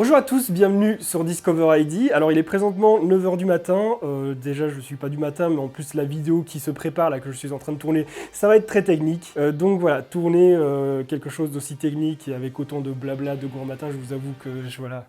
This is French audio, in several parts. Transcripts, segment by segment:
Bonjour à tous, bienvenue sur Discover ID. Alors il est présentement 9h du matin, déjà je suis pas du matin, mais en plus la vidéo qui se prépare là que je suis en train de tourner, ça va être très technique. Donc voilà, tourner quelque chose d'aussi technique et avec autant de blabla de grand matin, je vous avoue que voilà.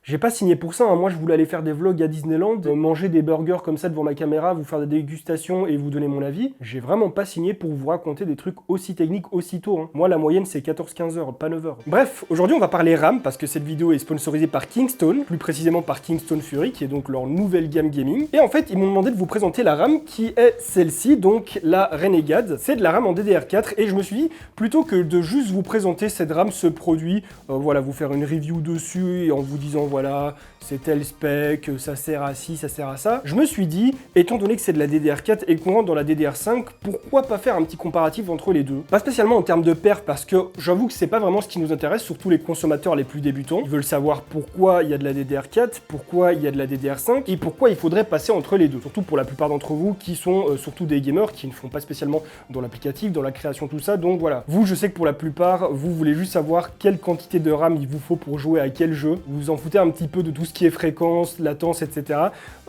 J'ai pas signé pour ça, hein. Moi je voulais aller faire des vlogs à Disneyland, manger des burgers comme ça devant ma caméra, vous faire des dégustations et vous donner mon avis. J'ai vraiment pas signé pour vous raconter des trucs aussi techniques aussitôt, hein. Moi la moyenne c'est 14-15 heures, pas 9 heures. Bref, aujourd'hui on va parler RAM parce que cette vidéo est sponsorisée par Kingston, plus précisément par Kingston Fury qui est donc leur nouvelle gamme gaming. Et en fait ils m'ont demandé de vous présenter la RAM qui est celle-ci, donc la Renegade. C'est de la RAM en DDR4 et je me suis dit, plutôt que de juste vous présenter cette RAM, ce produit, voilà, vous faire une review dessus et en vous disant voilà, c'est tel spec, ça sert à ci, ça sert à ça. Je me suis dit, étant donné que c'est de la DDR4 et qu'on rentre dans la DDR5, pourquoi pas faire un petit comparatif entre les deux? Pas spécialement en termes de perf, parce que j'avoue que c'est pas vraiment ce qui nous intéresse, surtout les consommateurs les plus débutants. Ils veulent savoir pourquoi il y a de la DDR4, pourquoi il y a de la DDR5, et pourquoi il faudrait passer entre les deux. Surtout pour la plupart d'entre vous qui sont surtout des gamers, qui ne font pas spécialement dans l'applicatif, dans la création, tout ça. Donc voilà, vous, je sais que pour la plupart, vous voulez juste savoir quelle quantité de RAM il vous faut pour jouer à quel jeu. Vous vous en foutez un petit peu de tout ce qui est fréquence, latence, etc.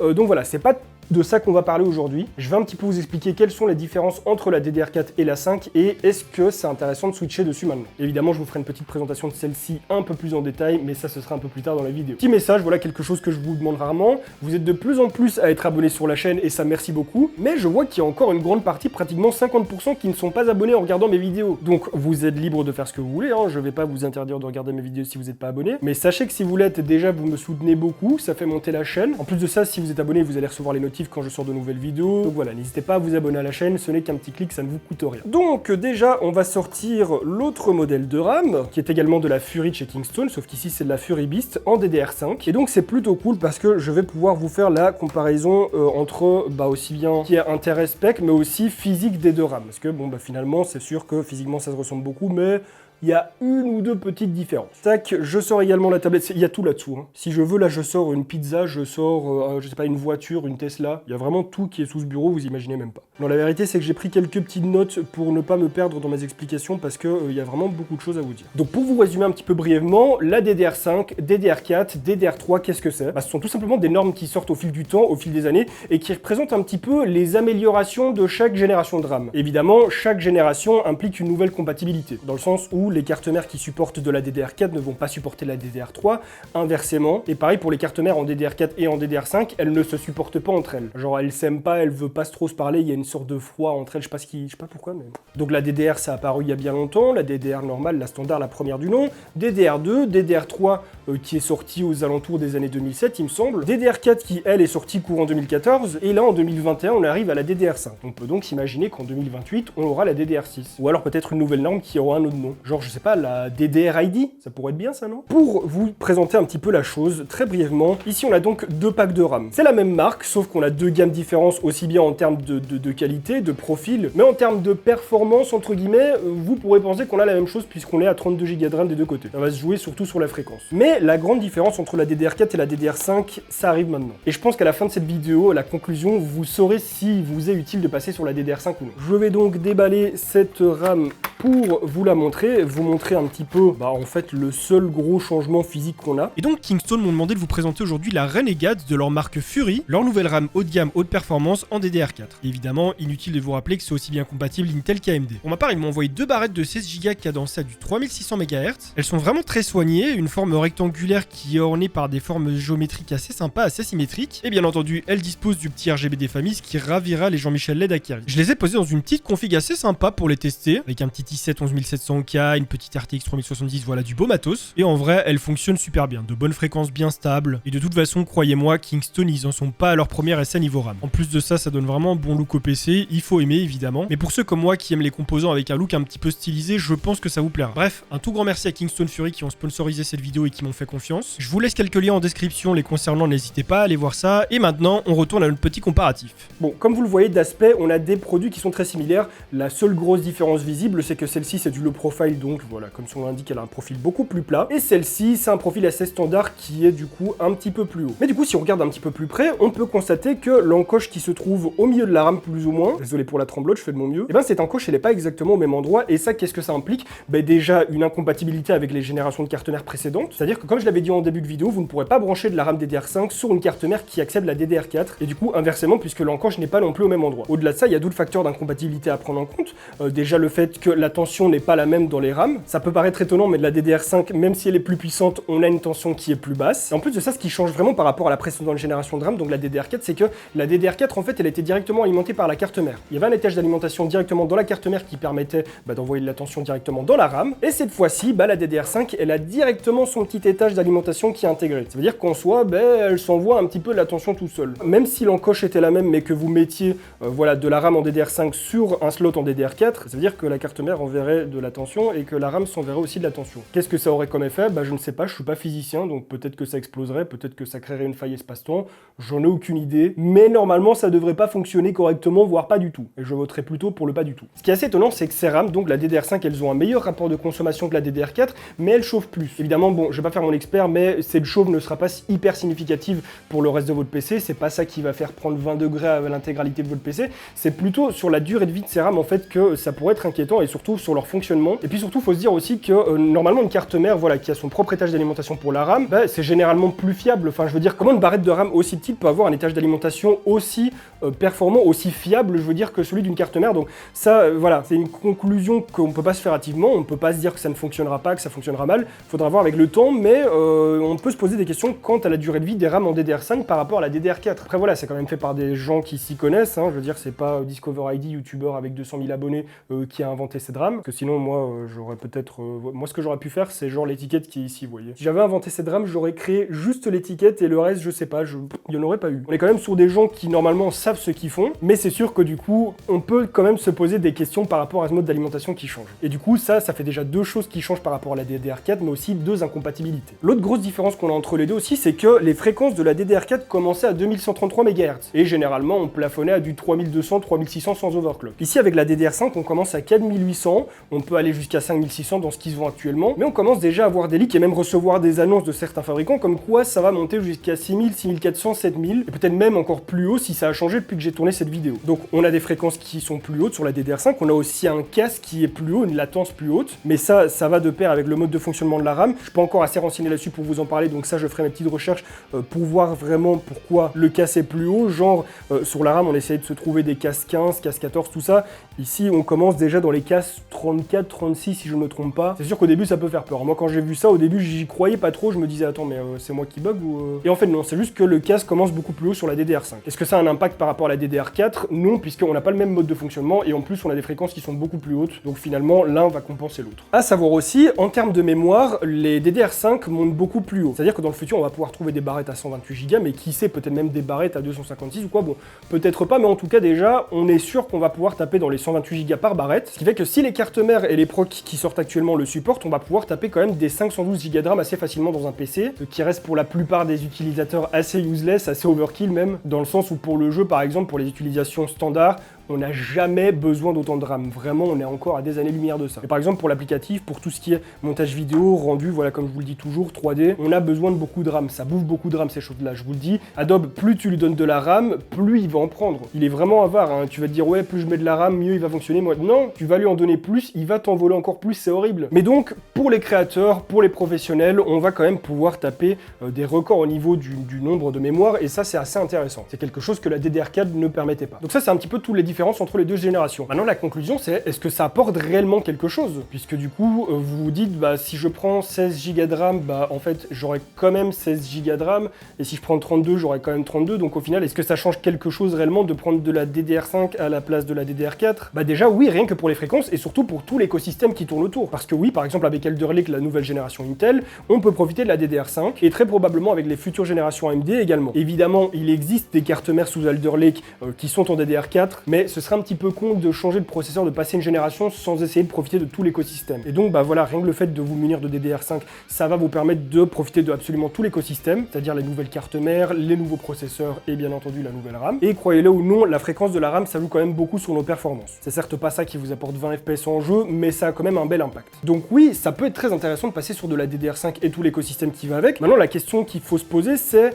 Donc voilà, c'est pas de ça qu'on va parler aujourd'hui. Je vais un petit peu vous expliquer quelles sont les différences entre la DDR4 et la 5 et est-ce que c'est intéressant de switcher dessus maintenant. Évidemment, je vous ferai une petite présentation de celle-ci un peu plus en détail, mais ça, ce sera un peu plus tard dans la vidéo. Petit message, voilà quelque chose que je vous demande rarement. Vous êtes de plus en plus à être abonnés sur la chaîne et ça, merci beaucoup. Mais je vois qu'il y a encore une grande partie, pratiquement 50%, qui ne sont pas abonnés en regardant mes vidéos. Donc, vous êtes libre de faire ce que vous voulez, hein. Je vais pas vous interdire de regarder mes vidéos si vous n'êtes pas abonné. Mais sachez que si vous l'êtes, déjà, vous me soutenez beaucoup, ça fait monter la chaîne. En plus de ça, si vous êtes abonné, vous allez recevoir les notifs quand je sors de nouvelles vidéos. Donc voilà, n'hésitez pas à vous abonner à la chaîne, ce n'est qu'un petit clic, ça ne vous coûte rien. Donc déjà, on va sortir l'autre modèle de RAM, qui est également de la Fury chez Kingston, sauf qu'ici c'est de la Fury Beast en DDR5. Et donc c'est plutôt cool parce que je vais pouvoir vous faire la comparaison entre aussi bien qui est intérêt spec, mais aussi physique des deux RAM. Parce que bon, finalement, c'est sûr que physiquement ça se ressemble beaucoup, mais il y a une ou deux petites différences. Tac, je sors également la tablette, il y a tout là-dessous, hein. Si je veux, là, je sors une pizza, je sors, je sais pas, une voiture, une Tesla. Il y a vraiment tout qui est sous ce bureau, vous imaginez même pas. Non, la vérité, c'est que j'ai pris quelques petites notes pour ne pas me perdre dans mes explications parce que il y a vraiment beaucoup de choses à vous dire. Donc, pour vous résumer un petit peu brièvement, la DDR5, DDR4, DDR3, qu'est-ce que c'est? Ce sont tout simplement des normes qui sortent au fil du temps, au fil des années, et qui représentent un petit peu les améliorations de chaque génération de RAM. Évidemment, chaque génération implique une nouvelle compatibilité, dans le sens où les cartes mères qui supportent de la DDR4 ne vont pas supporter la DDR3, inversement. Et pareil pour les cartes mères en DDR4 et en DDR5, elles ne se supportent pas entre elles. Genre elles s'aiment pas, elles veulent pas trop se parler, il y a une sorte de froid entre elles, je sais pas pourquoi, mais... Donc la DDR ça a apparu il y a bien longtemps, la DDR normale, la standard, la première du nom, DDR2, DDR3 qui est sorti aux alentours des années 2007 il me semble, DDR4 qui elle est sortie courant 2014, et là en 2021 on arrive à la DDR5. On peut donc s'imaginer qu'en 2028 on aura la DDR6. Ou alors peut-être une nouvelle norme qui aura un autre nom. Genre je sais pas, la DDR-ID, ça pourrait être bien ça, non? Pour vous présenter un petit peu la chose, très brièvement, ici on a donc deux packs de RAM. C'est la même marque, sauf qu'on a deux gammes différentes, aussi bien en termes de qualité, de profil, mais en termes de performance, entre guillemets, vous pourrez penser qu'on a la même chose puisqu'on est à 32 Go de RAM des deux côtés. Ça va se jouer surtout sur la fréquence. Mais la grande différence entre la DDR4 et la DDR5, ça arrive maintenant. Et je pense qu'à la fin de cette vidéo, à la conclusion, vous saurez s'il vous est utile de passer sur la DDR5 ou non. Je vais donc déballer cette RAM pour vous la montrer, vous montrer un petit peu, en fait, le seul gros changement physique qu'on a. Et donc Kingston m'ont demandé de vous présenter aujourd'hui la Renegade de leur marque Fury, leur nouvelle RAM haut de gamme, haute performance en DDR4. Et évidemment, inutile de vous rappeler que c'est aussi bien compatible Intel qu'AMD. Pour ma part, ils m'ont envoyé deux barrettes de 16 Go cadencées à du 3600 MHz. Elles sont vraiment très soignées, une forme rectangulaire qui est ornée par des formes géométriques assez sympas, assez symétriques. Et bien entendu, elles disposent du petit RGB des familles, ce qui ravira les Jean-Michel LED acquéris. Je les ai posées dans une petite config assez sympa pour les tester, avec un petit i7 11700K, une petite RTX 3070, voilà du beau matos. Et en vrai, elles fonctionnent super bien, de bonnes fréquences bien stables. Et de toute façon, croyez-moi, Kingston, ils en sont pas à leur premier essai niveau RAM. En plus de ça, ça donne vraiment un bon look au PC, il faut aimer évidemment. Mais pour ceux comme moi qui aiment les composants avec un look un petit peu stylisé, je pense que ça vous plaira. Bref, un tout grand merci à Kingston Fury qui ont sponsorisé cette vidéo et qui m'ont fait confiance. Je vous laisse quelques liens en description les concernant, n'hésitez pas à aller voir ça. Et maintenant, on retourne à notre petit comparatif. Bon, comme vous le voyez d'aspect, on a des produits qui sont très similaires. La seule grosse différence visible, c'est que celle-ci c'est du low profile donc voilà, comme son nom l'indique, elle a un profil beaucoup plus plat. Et celle-ci, c'est un profil assez standard qui est du coup un petit peu plus haut. Mais du coup, si on regarde un petit peu plus près, on peut constater que l'encoche qui se trouve au milieu de la rame plus ou moins, désolé pour la tremblote, je fais de mon mieux, et ben cette encoche elle n'est pas exactement au même endroit, et ça qu'est-ce que ça implique? Ben déjà une incompatibilité avec les générations de cartes mères précédentes, c'est-à-dire que comme je l'avais dit en début de vidéo, vous ne pourrez pas brancher de la RAM DDR5 sur une carte mère qui accepte la DDR4, et du coup inversement puisque l'encoche n'est pas non plus au même endroit. Au-delà de ça, il y a d'autres facteurs d'incompatibilité à prendre en compte, déjà le fait que la tension n'est pas la même dans les RAM, ça peut paraître étonnant mais de la DDR5, même si elle est plus puissante, on a une tension qui est plus basse. Et en plus de ça, ce qui change vraiment par rapport à la précédente génération de RAM, donc la DDR4, c'est que la DDR4 en fait elle était directement alimentée par la carte mère. Il y avait un étage d'alimentation directement dans la carte mère qui permettait d'envoyer de la tension directement dans la RAM, et cette fois-ci, la DDR5 elle a directement son petit étage d'alimentation qui est intégré. Ça veut dire qu'en soi, elle s'envoie un petit peu de la tension tout seul. Même si l'encoche était la même mais que vous mettiez de la RAM en DDR5 sur un slot en DDR4, ça veut dire que la carte mère enverrait de la tension et que la RAM s'enverrait aussi de la tension. Qu'est-ce que ça aurait comme effet? Je ne sais pas, je suis pas physicien, donc peut-être que ça exploserait, peut-être que ça créerait une faille espace-temps, j'en ai aucune idée, mais normalement ça devrait pas fonctionner correctement, voire pas du tout, et je voterai plutôt pour le pas du tout. Ce qui est assez étonnant, c'est que ces RAM, donc la DDR5, elles ont un meilleur rapport de consommation que la DDR4, mais elles chauffent plus. Évidemment, je vais pas faire mon expert, mais cette chauffe ne sera pas hyper significative pour le reste de votre PC, c'est pas ça qui va faire prendre 20 degrés à l'intégralité de votre PC, c'est plutôt sur la durée de vie de ces RAM en fait que ça pourrait être inquiétant, et surtout sur leur fonctionnement. Et puis surtout, faut se dire aussi que normalement une carte mère, qui a son propre étage d'alimentation pour la RAM, c'est généralement plus fiable. Enfin, je veux dire, comment une barrette de RAM aussi petite peut avoir un étage d'alimentation aussi performant, aussi fiable, je veux dire, que celui d'une carte mère. Donc ça, c'est une conclusion qu'on peut pas se faire hâtivement, on peut pas se dire que ça ne fonctionnera pas, que ça fonctionnera mal, faudra voir avec le temps, mais on peut se poser des questions quant à la durée de vie des RAM en DDR5 par rapport à la DDR4. Après voilà, c'est quand même fait par des gens qui s'y connaissent, je veux dire, c'est pas Discover ID, youtubeur avec 200 000 abonnés qui a inventé cette RAM, parce que sinon moi j'aurais peut-être, moi ce que j'aurais pu faire c'est genre l'étiquette qui est ici, vous voyez. Si j'avais inventé cette RAM, j'aurais créé juste l'étiquette et le reste je sais pas, il y en aurait pas eu. On est quand même sur des gens qui normalement savent ce qu'ils font, mais c'est sûr que du coup on peut quand même se poser des questions par rapport à ce mode d'alimentation qui change. Et du coup ça fait déjà deux choses qui changent par rapport à la DDR4, mais aussi deux incompatibilités. L'autre grosse différence qu'on a entre les deux aussi, c'est que les fréquences de la DDR4 commençaient à 2133 MHz, et généralement on plafonnait à du 3200-3600 sans overclock. Ici avec la DDR5 on commence à 4800, on peut aller jusqu'à 5600 dans ce qui se vend actuellement, mais on commence déjà à avoir des leaks et même recevoir des annonces de certains fabricants comme quoi ça va monter jusqu'à 6000, 6400, 7000, et peut-être même encore plus haut si ça a changé depuis que j'ai tourné cette vidéo. Donc on a des fréquences qui sont plus hautes sur la DDR5, on a aussi un casse qui est plus haut, une latence plus haute, mais ça va de pair avec le mode de fonctionnement de la RAM. Je suis pas encore assez renseigné là-dessus pour vous en parler, donc ça je ferai mes petites recherches pour voir vraiment pourquoi le casse est plus haut, genre sur la RAM on essaye de se trouver des casse 15, casse 14, tout ça. Ici on commence déjà dans les casse 34, 36 si je ne me trompe pas. C'est sûr qu'au début ça peut faire peur. Moi quand j'ai vu ça au début j'y croyais pas trop, je me disais attends mais c'est moi qui bug ou... Et en fait non, c'est juste que le casse commence beaucoup plus haut sur la DDR5. Est-ce que ça a un impact par rapport à la DDR4? Non, puisqu'on n'a pas le même mode de fonctionnement et en plus on a des fréquences qui sont beaucoup plus hautes, donc finalement l'un va compenser l'autre. À savoir aussi, en termes de mémoire, les DDR5 montent beaucoup plus haut. C'est-à-dire que dans le futur on va pouvoir trouver des barrettes à 128 Go, mais qui sait, peut-être même des barrettes à 256 ou quoi, bon, peut-être pas, mais en tout cas déjà on est sûr qu'on va pouvoir taper dans les 128 Go par barrette, ce qui fait que si les cartes mères et les procs qui sortent actuellement le supportent, on va pouvoir taper quand même des 512 Go de RAM assez facilement dans un PC, ce qui reste pour la plupart des utilisateurs assez useless, assez overkill même, dans le sens où pour le jeu par exemple, pour les utilisations standards, on n'a jamais besoin d'autant de RAM. Vraiment, on est encore à des années-lumière de ça. Et par exemple, pour l'applicatif, pour tout ce qui est montage vidéo, rendu, comme je vous le dis toujours, 3D, on a besoin de beaucoup de RAM. Ça bouffe beaucoup de RAM, ces choses-là, je vous le dis. Adobe, plus tu lui donnes de la RAM, plus il va en prendre. Il est vraiment avare, hein. Tu vas te dire, ouais, plus je mets de la RAM, mieux il va fonctionner. Moi, non, tu vas lui en donner plus, il va t'envoler encore plus, c'est horrible. Mais donc, pour les créateurs, pour les professionnels, on va quand même pouvoir taper des records au niveau du nombre de mémoire, et ça, c'est assez intéressant. C'est quelque chose que la DDR4 ne permettait pas. Donc ça, c'est un petit peu tous les différences entre les deux générations. Maintenant, la conclusion, c'est est-ce que ça apporte réellement quelque chose? Puisque du coup, vous vous dites, si je prends 16 Go de RAM, en fait, j'aurai quand même 16 Go de RAM, et si je prends 32, j'aurai quand même 32, donc au final, est-ce que ça change quelque chose réellement de prendre de la DDR5 à la place de la DDR4? Déjà, oui, rien que pour les fréquences, et surtout pour tout l'écosystème qui tourne autour. Parce que oui, par exemple, avec Alder Lake, la nouvelle génération Intel, on peut profiter de la DDR5, et très probablement avec les futures générations AMD également. Évidemment, il existe des cartes mères sous Alder Lake qui sont en DDR4, mais mais ce serait un petit peu con de changer de processeur, de passer une génération sans essayer de profiter de tout l'écosystème. Et donc bah voilà, rien que le fait de vous munir de DDR5, ça va vous permettre de profiter de absolument tout l'écosystème, c'est-à-dire les nouvelles cartes mères, les nouveaux processeurs et bien entendu la nouvelle RAM. Et croyez-le ou non, la fréquence de la RAM, ça joue quand même beaucoup sur nos performances. C'est certes pas ça qui vous apporte 20 FPS en jeu, mais ça a quand même un bel impact. Donc oui, ça peut être très intéressant de passer sur de la DDR5 et tout l'écosystème qui va avec. Maintenant, la question qu'il faut se poser, c'est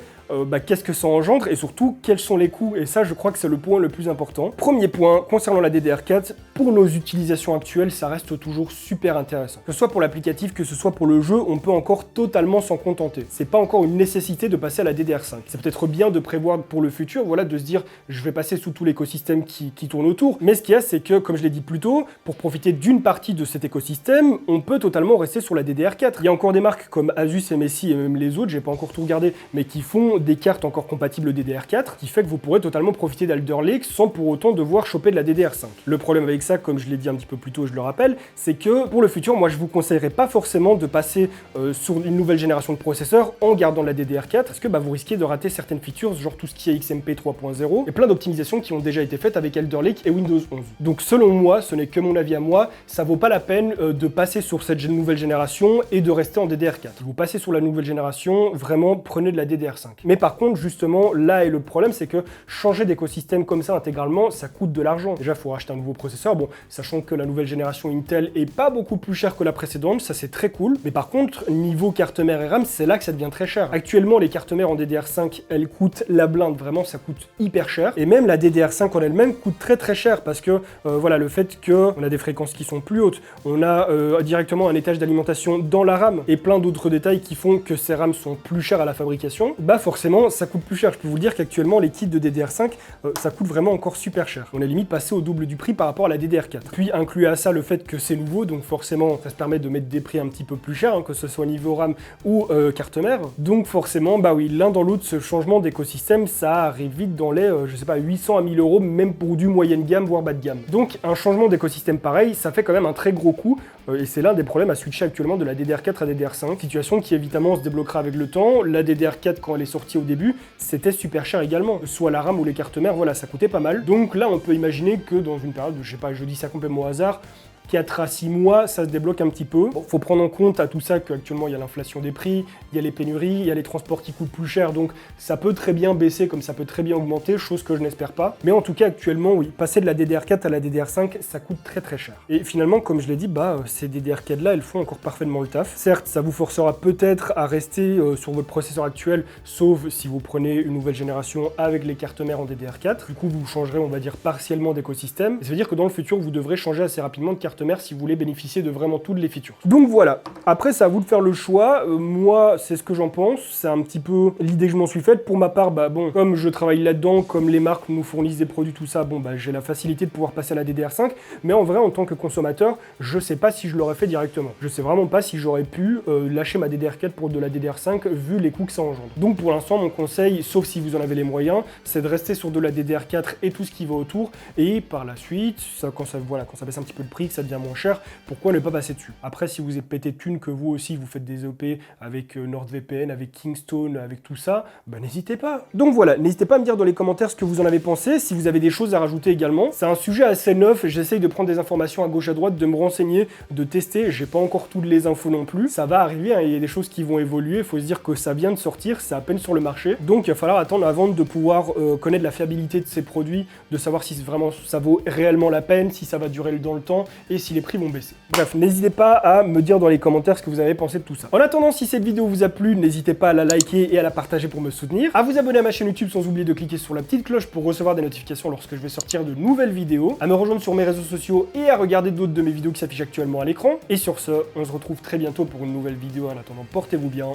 qu'est-ce que ça engendre et surtout quels sont les coûts, et ça je crois que c'est le point le plus important. Premier point, concernant la DDR4, pour nos utilisations actuelles, ça reste toujours super intéressant. Que ce soit pour l'applicatif, que ce soit pour le jeu, on peut encore totalement s'en contenter. C'est pas encore une nécessité de passer à la DDR5. C'est peut-être bien de prévoir pour le futur, voilà, de se dire je vais passer sous tout l'écosystème qui tourne autour, mais ce qu'il y a c'est que, comme je l'ai dit plus tôt, pour profiter d'une partie de cet écosystème, on peut totalement rester sur la DDR4. Il y a encore des marques comme Asus, MSI et même les autres, j'ai pas encore tout regardé, mais qui font des cartes encore compatibles DDR4, qui fait que vous pourrez totalement profiter d'Alder Lake sans pour autant devoir choper de la DDR5. Le problème avec ça, comme je l'ai dit un petit peu plus tôt, je le rappelle, c'est que pour le futur, moi je vous conseillerais pas forcément de passer sur une nouvelle génération de processeurs en gardant la DDR4, parce que vous risquez de rater certaines features, genre tout ce qui est XMP 3.0, et plein d'optimisations qui ont déjà été faites avec Alder Lake et Windows 11. Donc selon moi, ce n'est que mon avis à moi, ça vaut pas la peine de passer sur cette nouvelle génération et de rester en DDR4. Si vous passez sur la nouvelle génération, vraiment prenez de la DDR5. Mais par contre, justement, là est le problème, c'est que changer d'écosystème comme ça intégralement, ça coûte de l'argent. Déjà, il faut racheter un nouveau processeur, bon, sachant que la nouvelle génération Intel est pas beaucoup plus chère que la précédente, ça c'est très cool. Mais par contre, niveau carte mère et RAM, c'est là que ça devient très cher. Actuellement, les cartes mères en DDR5, elles coûtent la blinde, vraiment, ça coûte hyper cher. Et même la DDR5 en elle-même coûte très cher, parce que, voilà, le fait qu'on a des fréquences qui sont plus hautes, on a directement un étage d'alimentation dans la RAM, et plein d'autres détails qui font que ces RAM sont plus chères à la fabrication, bah forcément, ça coûte plus cher. Je peux vous dire qu'actuellement, les kits de DDR5, ça coûte vraiment encore super cher. On est limite passé au double du prix par rapport à la DDR4. Puis, inclus à ça le fait que c'est nouveau, donc forcément, ça se permet de mettre des prix un petit peu plus chers, que ce soit niveau RAM ou carte mère. Donc forcément, bah oui, l'un dans l'autre, ce changement d'écosystème, ça arrive vite dans les, je sais pas, 800 à 1000 euros, même pour du moyenne gamme, voire bas de gamme. Donc, un changement d'écosystème pareil, ça fait quand même un très gros coût, et c'est l'un des problèmes à switcher actuellement de la DDR4 à DDR5, situation qui évidemment se débloquera avec le temps. La DDR4, quand elle est sortie au début, c'était super cher également, soit la RAM ou les cartes mères, voilà, ça coûtait pas mal. Donc là, on peut imaginer que dans une période, je sais pas, je dis ça complètement au hasard, 4 à 6 mois, ça se débloque un petit peu. Bon, faut prendre en compte à tout ça qu'actuellement il y a l'inflation des prix, il y a les pénuries, il y a les transports qui coûtent plus cher, donc ça peut très bien baisser comme ça peut très bien augmenter, chose que je n'espère pas. Mais en tout cas actuellement, oui, passer de la DDR4 à la DDR5, ça coûte très cher. Et finalement, comme je l'ai dit, ces DDR4 là, elles font encore parfaitement le taf. Certes, ça vous forcera peut-être à rester sur votre processeur actuel, sauf si vous prenez une nouvelle génération avec les cartes mères en DDR4. Du coup, vous changerez, on va dire, partiellement d'écosystème. Ça veut dire que dans le futur, vous devrez changer assez rapidement de carte mère si vous voulez bénéficier de vraiment toutes les features. Donc voilà, après c'est à vous de faire le choix. Moi, c'est ce que j'en pense, c'est un petit peu l'idée que je m'en suis faite. Pour ma part, bon, comme je travaille là-dedans, comme les marques nous fournissent des produits, tout ça, bon, j'ai la facilité de pouvoir passer à la DDR5, mais en vrai, en tant que consommateur, je sais pas si je l'aurais fait directement. Je sais vraiment pas si j'aurais pu lâcher ma DDR4 pour de la DDR5, vu les coûts que ça engendre. Donc pour l'instant, mon conseil, sauf si vous en avez les moyens, c'est de rester sur de la DDR4 et tout ce qui va autour, et par la suite, quand ça baisse un petit peu le prix, que ça devient moins cher, pourquoi ne pas passer dessus? Après, si vous êtes pété de thunes, que vous aussi vous faites des OP avec NordVPN, avec Kingstone, avec tout ça, n'hésitez pas. Donc voilà, n'hésitez pas à me dire dans les commentaires ce que vous en avez pensé, si vous avez des choses à rajouter également. C'est un sujet assez neuf, j'essaye de prendre des informations à gauche à droite, de me renseigner, de tester, j'ai pas encore toutes les infos non plus. Ça va arriver, il y a des choses qui vont évoluer, il faut se dire que ça vient de sortir, c'est à peine sur le marché, donc il va falloir attendre avant de pouvoir connaître la fiabilité de ces produits, de savoir si vraiment ça vaut réellement la peine, si ça va durer dans le temps, et si les prix vont baisser. Bref, n'hésitez pas à me dire dans les commentaires ce que vous avez pensé de tout ça. En attendant, si cette vidéo vous a plu, n'hésitez pas à la liker et à la partager pour me soutenir, à vous abonner à ma chaîne YouTube sans oublier de cliquer sur la petite cloche pour recevoir des notifications lorsque je vais sortir de nouvelles vidéos, à me rejoindre sur mes réseaux sociaux et à regarder d'autres de mes vidéos qui s'affichent actuellement à l'écran. Et sur ce, on se retrouve très bientôt pour une nouvelle vidéo. En attendant, portez-vous bien.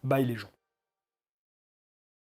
Bye les gens.